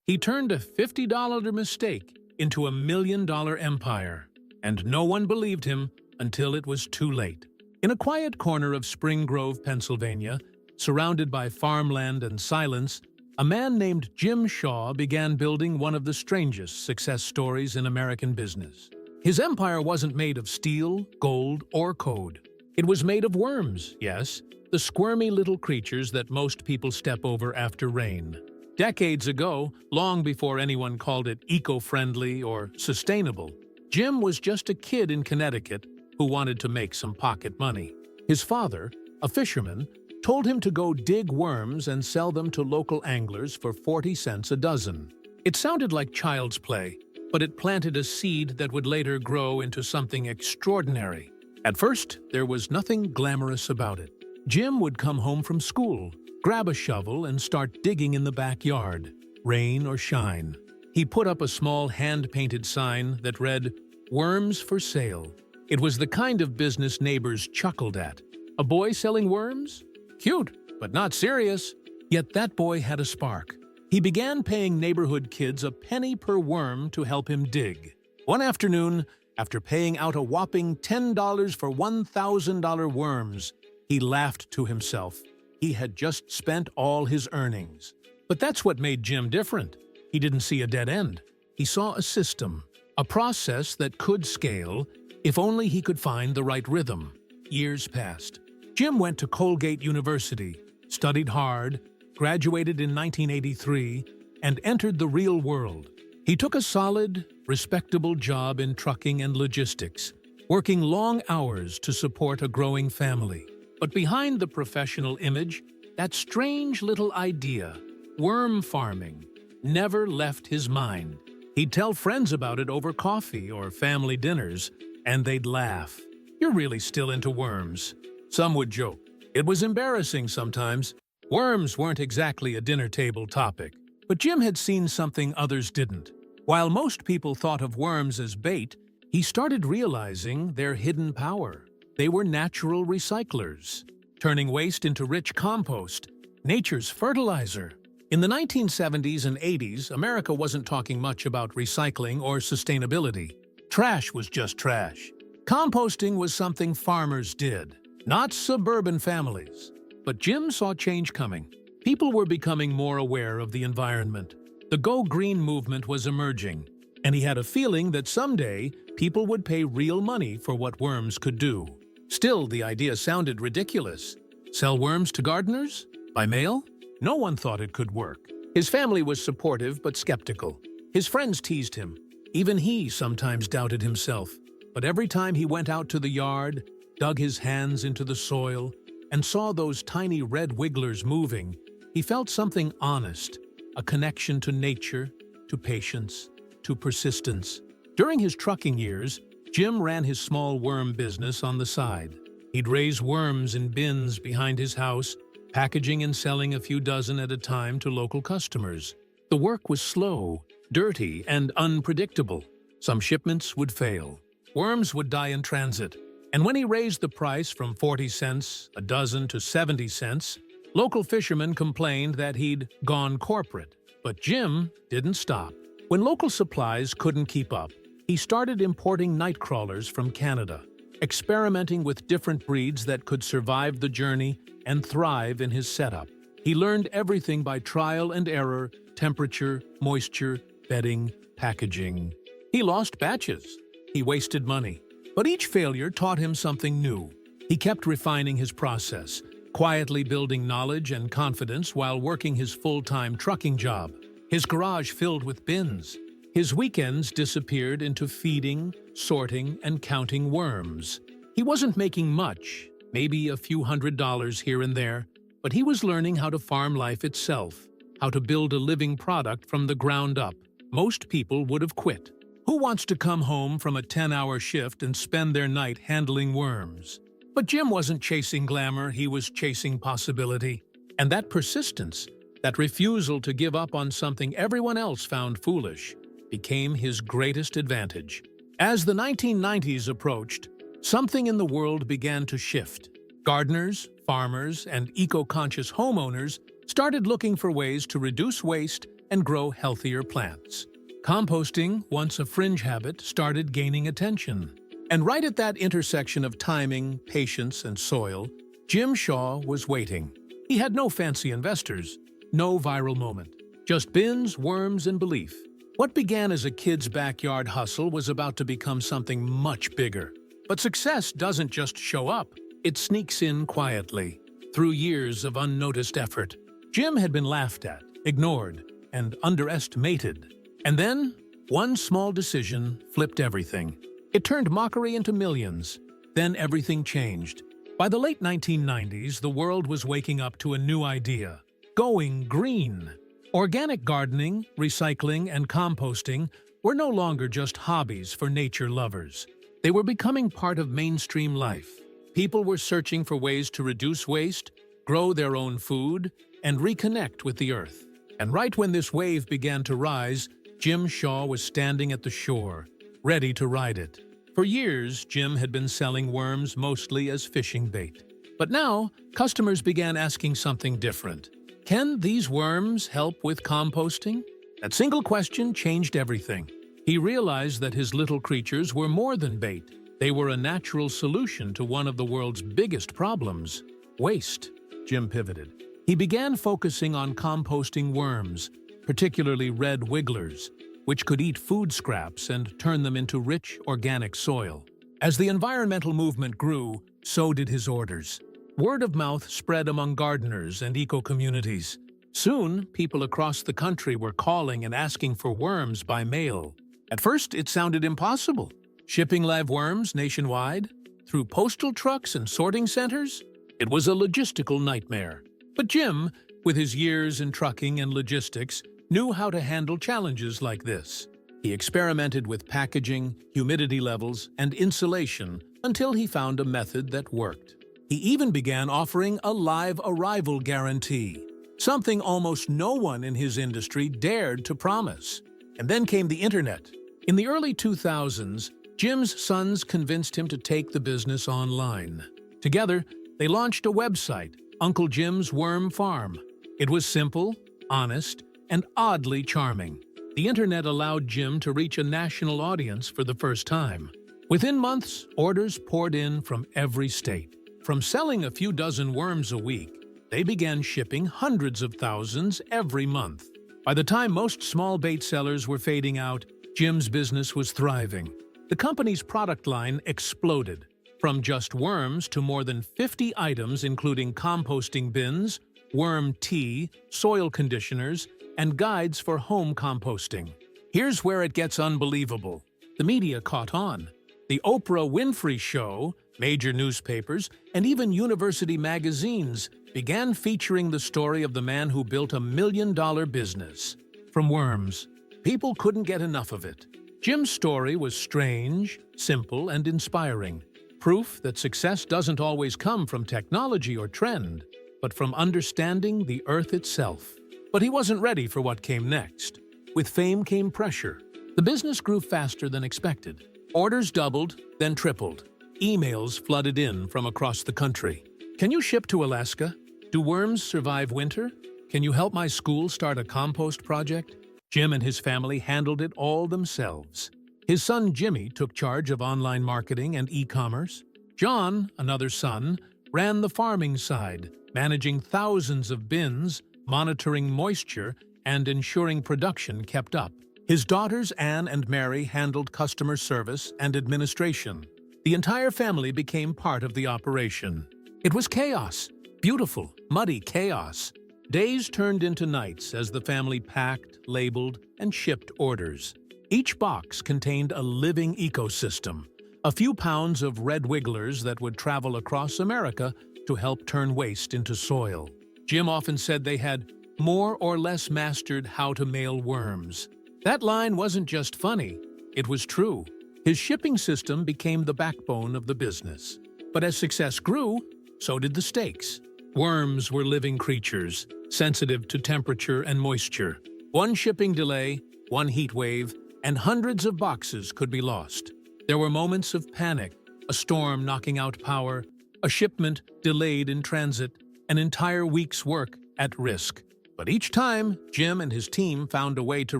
He turned a $50 mistake into a $1 million empire, and no one believed him until it was too late. In a quiet corner of Spring Grove, Pennsylvania, surrounded by farmland and silence, a man named Jim Shaw began building one of the strangest success stories in American business. His empire wasn't made of steel, gold, or code. It was made of worms, yes, the squirmy little creatures that most people step over after rain. Decades ago, long before anyone called it eco-friendly or sustainable, Jim was just a kid in Connecticut who wanted to make some pocket money. His father, a fisherman, told him to go dig worms and sell them to local anglers for 40 cents a dozen. It sounded like child's play, but it planted a seed that would later grow into something extraordinary. At first, there was nothing glamorous about it. Jim would come home from school, grab a shovel, and start digging in the backyard, rain or shine. He put up a small hand-painted sign that read, "Worms for sale." It was the kind of business neighbors chuckled at. A boy selling worms? Cute, but not serious. Yet that boy had a spark. He began paying neighborhood kids a penny per worm to help him dig. One afternoon, after paying out a whopping $10 for $1,000 worms, he laughed to himself. He had just spent all his earnings. But that's what made Jim different. He didn't see a dead end. He saw a system, a process that could scale if only he could find the right rhythm. Years passed. Jim went to Colgate University, studied hard, graduated in 1983, and entered the real world. He took a solid, respectable job in trucking and logistics, working long hours to support a growing family. But behind the professional image, that strange little idea, worm farming, never left his mind. He'd tell friends about it over coffee or family dinners, and they'd laugh. "You're really still into worms." Some would joke. It was embarrassing sometimes. Worms weren't exactly a dinner table topic. But Jim had seen something others didn't. While most people thought of worms as bait, he started realizing their hidden power. They were natural recyclers, turning waste into rich compost, nature's fertilizer. In the 1970s and 80s, America wasn't talking much about recycling or sustainability. Trash was just trash. Composting was something farmers did, not suburban families. But Jim saw change coming. People were becoming more aware of the environment. The Go Green movement was emerging, and he had a feeling that someday people would pay real money for what worms could do. Still, the idea sounded ridiculous. Sell worms to gardeners? By mail? No one thought it could work. His family was supportive but skeptical. His friends teased him. Even he sometimes doubted himself. But every time he went out to the yard, dug his hands into the soil, and saw those tiny red wigglers moving, he felt something honest, a connection to nature, to patience, to persistence. During his trucking years, Jim ran his small worm business on the side. He'd raise worms in bins behind his house, packaging and selling a few dozen at a time to local customers. The work was slow, dirty, and unpredictable. Some shipments would fail. Worms would die in transit. And when he raised the price from 40 cents a dozen to 70 cents, local fishermen complained that he'd gone corporate. But Jim didn't stop. When local supplies couldn't keep up, he started importing night crawlers from Canada, experimenting with different breeds that could survive the journey and thrive in his setup. He learned everything by trial and error: temperature, moisture, bedding, packaging. He lost batches. He wasted money. But each failure taught him something new. He kept refining his process, quietly building knowledge and confidence while working his full-time trucking job. His garage filled with bins. His weekends disappeared into feeding, sorting, and counting worms. He wasn't making much, maybe a few $100s here and there, but he was learning how to farm life itself, how to build a living product from the ground up. Most people would have quit. Who wants to come home from a 10-hour shift and spend their night handling worms? But Jim wasn't chasing glamour, he was chasing possibility. And that persistence, that refusal to give up on something everyone else found foolish, became his greatest advantage. As the 1990s approached, something in the world began to shift. Gardeners, farmers, and eco-conscious homeowners started looking for ways to reduce waste and grow healthier plants. Composting, once a fringe habit, started gaining attention. And right at that intersection of timing, patience, and soil, Jim Shaw was waiting. He had no fancy investors, no viral moment, just bins, worms, and belief. What began as a kid's backyard hustle was about to become something much bigger. But success doesn't just show up, it sneaks in quietly. Through years of unnoticed effort, Jim had been laughed at, ignored, and underestimated. And then, one small decision flipped everything. It turned mockery into millions. Then everything changed. By the late 1990s, the world was waking up to a new idea: going green. Organic gardening, recycling, and composting were no longer just hobbies for nature lovers. They were becoming part of mainstream life. People were searching for ways to reduce waste, grow their own food, and reconnect with the earth. And right when this wave began to rise, Jim Shaw was standing at the shore, ready to ride it. For years, Jim had been selling worms mostly as fishing bait. But now, customers began asking something different. Can these worms help with composting? That single question changed everything. He realized that his little creatures were more than bait. They were a natural solution to one of the world's biggest problems: waste. Jim pivoted. He began focusing on composting worms, particularly red wigglers, which could eat food scraps and turn them into rich, organic soil. As the environmental movement grew, so did his orders. Word of mouth spread among gardeners and eco-communities. Soon, people across the country were calling and asking for worms by mail. At first, it sounded impossible. Shipping live worms nationwide? Through postal trucks and sorting centers? It was a logistical nightmare. But Jim, with his years in trucking and logistics, knew how to handle challenges like this. He experimented with packaging, humidity levels, and insulation until he found a method that worked. He even began offering a live arrival guarantee, something almost no one in his industry dared to promise. And then came the internet. In the early 2000s, Jim's sons convinced him to take the business online. Together, they launched a website, Uncle Jim's Worm Farm. It was simple, honest, and oddly charming. The internet allowed Jim to reach a national audience for the first time. Within months, orders poured in from every state. From selling a few dozen worms a week, they began shipping hundreds of thousands every month. By the time most small bait sellers were fading out, Jim's business was thriving. The company's product line exploded, from just worms to more than 50 items including composting bins, worm tea, soil conditioners, and guides for home composting. Here's where it gets unbelievable. The media caught on. The Oprah Winfrey Show, major newspapers, and even university magazines began featuring the story of the man who built a million-dollar business. From worms, people couldn't get enough of it. Jim's story was strange, simple, and inspiring. Proof that success doesn't always come from technology or trend, but from understanding the earth itself. But he wasn't ready for what came next. With fame came pressure. The business grew faster than expected. Orders doubled, then tripled. Emails flooded in from across the country. Can you ship to Alaska? Do worms survive winter? Can you help my school start a compost project? Jim and his family handled it all themselves. His son Jimmy took charge of online marketing and e-commerce. John, another son, ran the farming side, managing thousands of bins, monitoring moisture, and ensuring production kept up. His daughters Anne and Mary handled customer service and administration. The entire family became part of the operation. It was chaos. Beautiful, muddy chaos. Days turned into nights as the family packed, labeled, and shipped orders. Each box contained a living ecosystem, a few pounds of red wigglers that would travel across America to help turn waste into soil. Jim often said they had more or less mastered how to mail worms. That line wasn't just funny, it was true. His shipping system became the backbone of the business. But as success grew, so did the stakes. Worms were living creatures, sensitive to temperature and moisture. One shipping delay, one heat wave, and hundreds of boxes could be lost. There were moments of panic, a storm knocking out power, a shipment delayed in transit, an entire week's work at risk. But each time, Jim and his team found a way to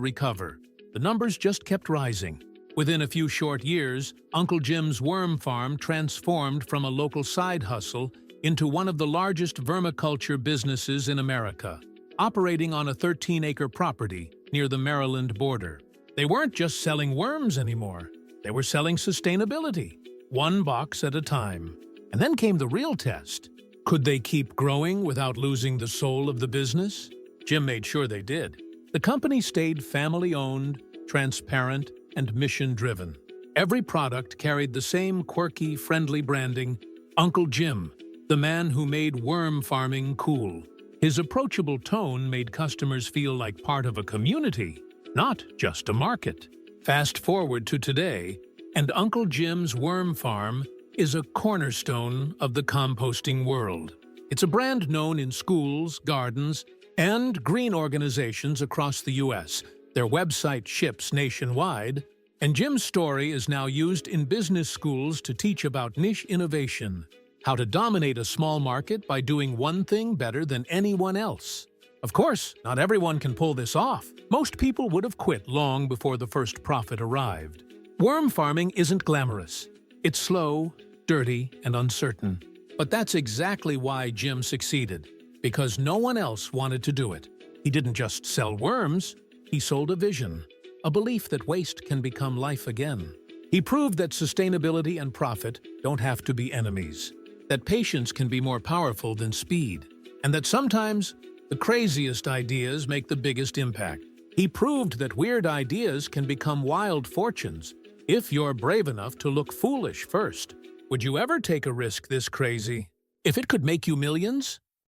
recover. The numbers just kept rising. Within a few short years, Uncle Jim's worm farm transformed from a local side hustle into one of the largest vermiculture businesses in America, operating on a 13-acre property near the Maryland border. They weren't just selling worms anymore. They were selling sustainability, one box at a time. And then came the real test. Could they keep growing without losing the soul of the business? Jim made sure they did. The company stayed family-owned, transparent, and mission-driven. Every product carried the same quirky, friendly branding, Uncle Jim, the man who made worm farming cool. His approachable tone made customers feel like part of a community, not just a market. Fast forward to today, and Uncle Jim's Worm Farm is a cornerstone of the composting world. It's a brand known in schools, gardens, and green organizations across the U.S. Their website ships nationwide, and Jim's story is now used in business schools to teach about niche innovation, how to dominate a small market by doing one thing better than anyone else. Of course, not everyone can pull this off. Most people would have quit long before the first profit arrived. Worm farming isn't glamorous. It's slow, dirty, and uncertain. But that's exactly why Jim succeeded, because no one else wanted to do it. He didn't just sell worms, he sold a vision, a belief that waste can become life again. He proved that sustainability and profit don't have to be enemies, that patience can be more powerful than speed, and that sometimes the craziest ideas make the biggest impact. He proved that weird ideas can become wild fortunes if you're brave enough to look foolish first. Would you ever take a risk this crazy? If it could make you millions?